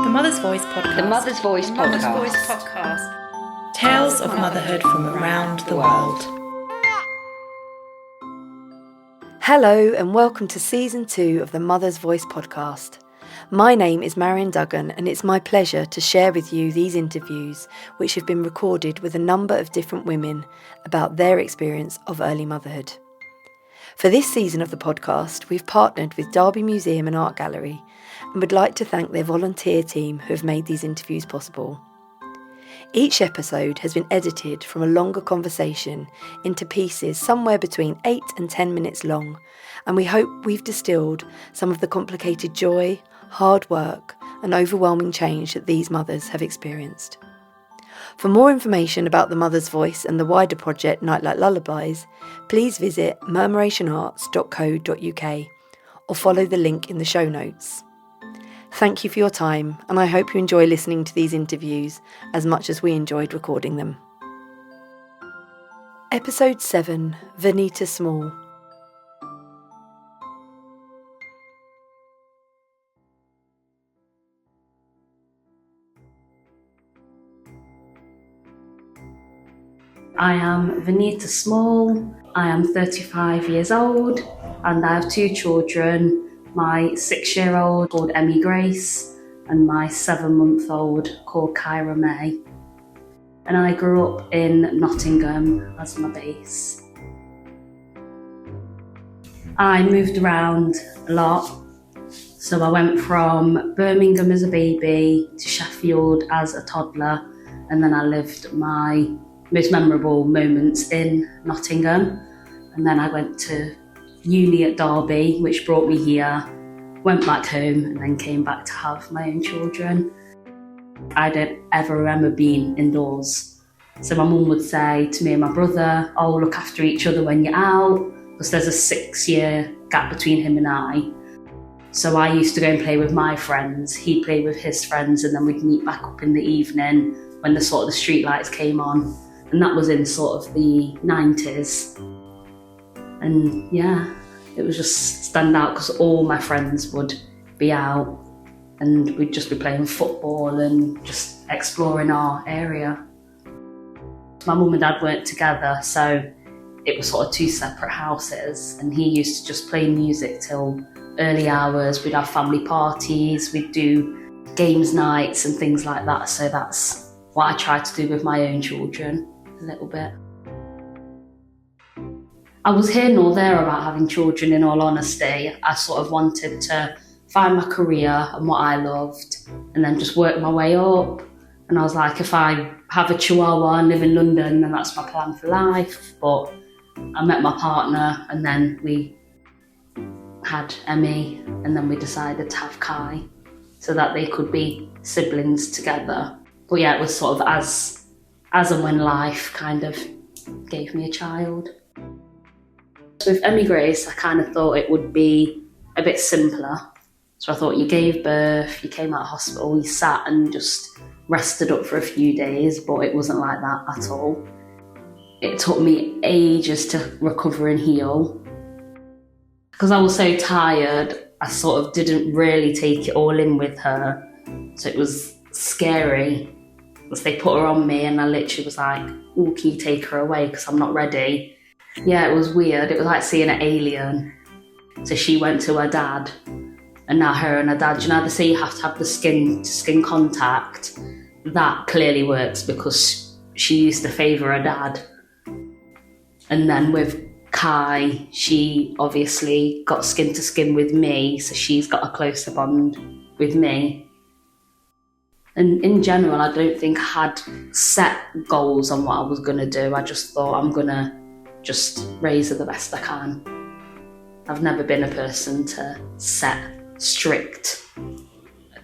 The Mother's Voice Podcast. The Mother's Voice Podcast. Mother's Voice Podcast. Tales of motherhood from around the world. Hello and welcome to Season 2 of the Mother's Voice Podcast. My name is Marion Duggan and it's my pleasure to share with you these interviews which have been recorded with a number of different women about their experience of early motherhood. For this season of the podcast, we've partnered with Derby Museum and Art Gallery and would like to thank their volunteer team who have made these interviews possible. Each episode has been edited from a longer conversation into pieces somewhere between 8 and 10 minutes long, and we hope we've distilled some of the complicated joy, hard work and overwhelming change that these mothers have experienced. For more information about the Mother's Voice and the wider project Nightlight Lullabies, please visit murmurationarts.co.uk or follow the link in the show notes. Thank you for your time, and I hope you enjoy listening to these interviews as much as we enjoyed recording them. Episode 7, Veneita Small. I am Veneita Small, I am 35 years old and I have 2 children, my 6-year-old called Emmy Grace and my 7-month-old called Kyra May. And I grew up in Nottingham as my base. I moved around a lot, so I went from Birmingham as a baby to Sheffield as a toddler, and then I lived my most memorable moments in Nottingham, and then I went to uni at Derby, which brought me here, went back home and then came back to have my own children. I don't ever remember being indoors, so my mum would say to me and my brother, oh, look after each other when you're out, because there's a 6-year gap between him and I. So I used to go and play with my friends, he'd play with his friends, and then we'd meet back up in the evening when the street lights came on. And that was in sort of the 90s. And yeah, it was just stand out because all my friends would be out and we'd just be playing football and just exploring our area. My mum and dad weren't together, so it was sort of 2 separate houses, and he used to just play music till early hours. We'd have family parties, we'd do games nights and things like that. So that's what I tried to do with my own children. A little bit. I was here nor there about having children, in all honesty. I sort of wanted to find my career and what I loved and then just work my way up. And I was like, if I have a chihuahua and live in London, then that's my plan for life. But I met my partner and then we had Emmy, and then we decided to have Kai so that they could be siblings together. But yeah, it was sort of as and when life kind of gave me a child. With Emmy Grace, I kind of thought it would be a bit simpler. So I thought you gave birth, you came out of hospital, you sat and just rested up for a few days, but it wasn't like that at all. It took me ages to recover and heal. Because I was so tired, I sort of didn't really take it all in with her. So it was scary. Because they put her on me and I literally was like, oh, can you take her away because I'm not ready? Yeah, it was weird. It was like seeing an alien. So she went to her dad, and now her and her dad, you know, they say you have to have the skin-to-skin contact. That clearly works because she used to favour her dad. And then with Kai, she obviously got skin-to-skin with me, so she's got a closer bond with me. And in general, I don't think I had set goals on what I was going to do. I just thought I'm going to just raise her the best I can. I've never been a person to set strict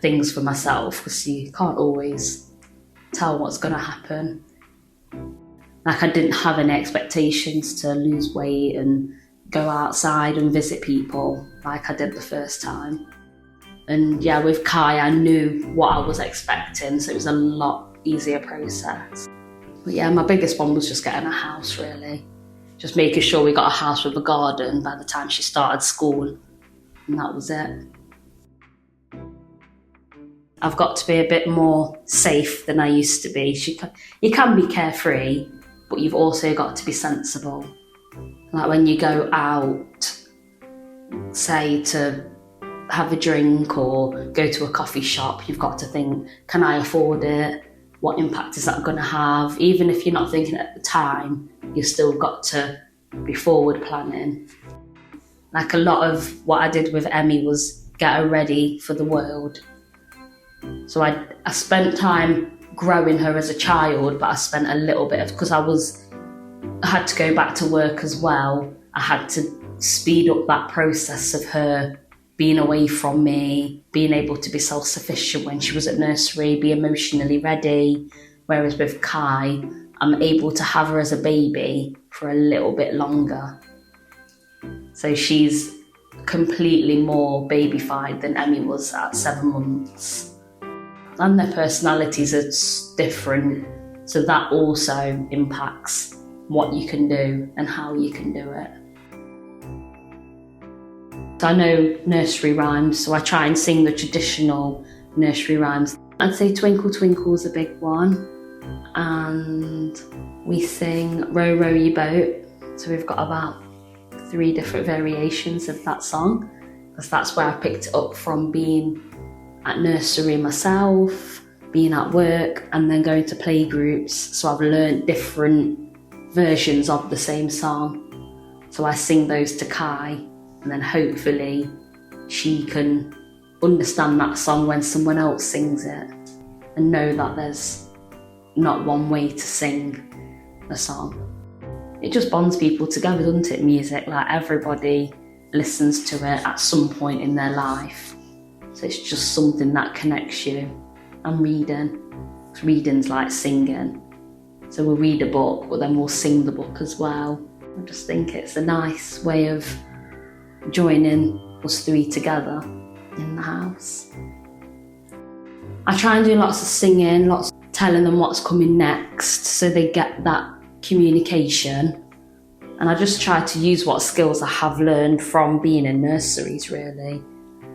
things for myself because you can't always tell what's going to happen. Like, I didn't have any expectations to lose weight and go outside and visit people like I did the first time. And yeah, with Kai, I knew what I was expecting, so it was a lot easier process. But yeah, my biggest one was just getting a house, really. Just making sure we got a house with a garden by the time she started school. And that was it. I've got to be a bit more safe than I used to be. You can be carefree, but you've also got to be sensible. Like when you go out, say to have a drink or go to a coffee shop, you've got to think, can I afford it? What impact is that going to have? Even if you're not thinking at the time, you've still got to be forward planning. Like a lot of what I did with Emmy was get her ready for the world. So I spent time growing her as a child, but I spent a little bit of, because I had to go back to work as well. I had to speed up that process of her being away from me, being able to be self-sufficient when she was at nursery, be emotionally ready. Whereas with Kai, I'm able to have her as a baby for a little bit longer. So she's completely more babyfied than Emmy was at 7 months. And their personalities are different, so that also impacts what you can do and how you can do it. I know nursery rhymes, so I try and sing the traditional nursery rhymes. I'd say Twinkle Twinkle's a big one, and we sing Row Row Your Boat, so we've got about 3 different variations of that song, because that's where I picked it up from, being at nursery myself, being at work, and then going to playgroups. So I've learned different versions of the same song. So I sing those to Kai, and then hopefully she can understand that song when someone else sings it, and know that there's not one way to sing a song. It just bonds people together, doesn't it, music? Like everybody listens to it at some point in their life. So it's just something that connects you. And reading's like singing. So we'll read a book, but then we'll sing the book as well. I just think it's a nice way of joining us 3 together in the house. I try and do lots of singing, lots of telling them what's coming next, so they get that communication. And I just try to use what skills I have learned from being in nurseries, really.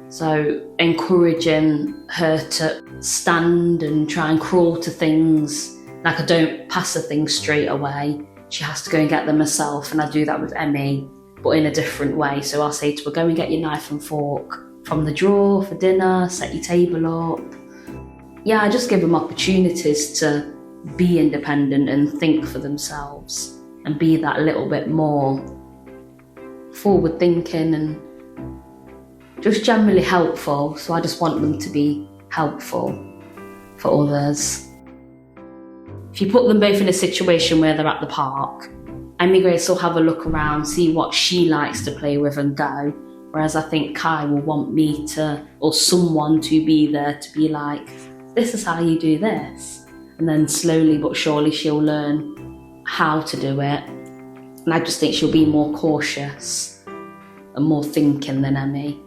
So encouraging her to stand and try and crawl to things. Like I don't pass her things straight away. She has to go and get them herself, and I do that with Emmy, but in a different way. So I'll say to her, go and get your knife and fork from the drawer for dinner, set your table up. Yeah, I just give them opportunities to be independent and think for themselves, and be that little bit more forward thinking and just generally helpful. So I just want them to be helpful for others. If you put them both in a situation where they're at the park, Emmy Grace will have a look around, see what she likes to play with and go. Whereas I think Kai will want me to, or someone to be there to be like, this is how you do this. And then slowly but surely she'll learn how to do it. And I just think she'll be more cautious and more thinking than Emmy.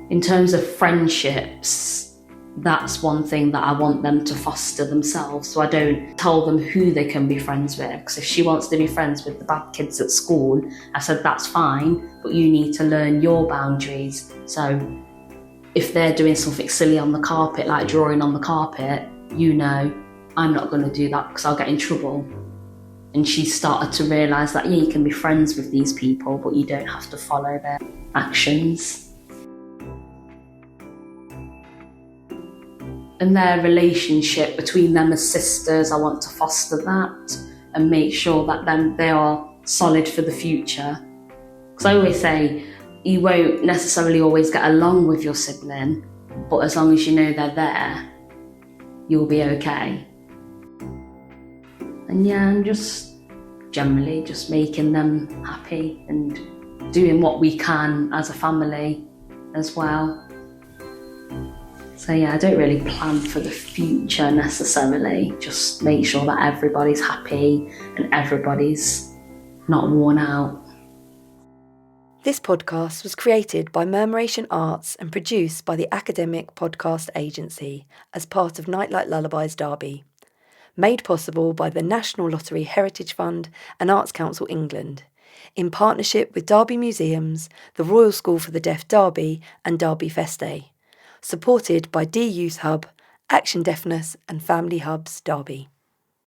In terms of friendships, that's one thing that I want them to foster themselves. So I don't tell them who they can be friends with. Because if she wants to be friends with the bad kids at school, I said that's fine, but you need to learn your boundaries. So if they're doing something silly on the carpet, like drawing on the carpet, you know, I'm not going to do that because I'll get in trouble. And she started to realise that, yeah, you can be friends with these people, but you don't have to follow their actions. And their relationship between them as sisters, I want to foster that and make sure that they are solid for the future. Because I always say, you won't necessarily always get along with your sibling, but as long as you know they're there, you'll be okay. And yeah, and just generally just making them happy and doing what we can as a family as well. So yeah, I don't really plan for the future necessarily, just make sure that everybody's happy and everybody's not worn out. This podcast was created by Murmuration Arts and produced by the Academic Podcast Agency as part of Nightlight Lullabies Derby. Made possible by the National Lottery Heritage Fund and Arts Council England, in partnership with Derby Museums, the Royal School for the Deaf Derby and Derby Feste. supported by D Youth Hub, Action Deafness and Family Hubs Derby.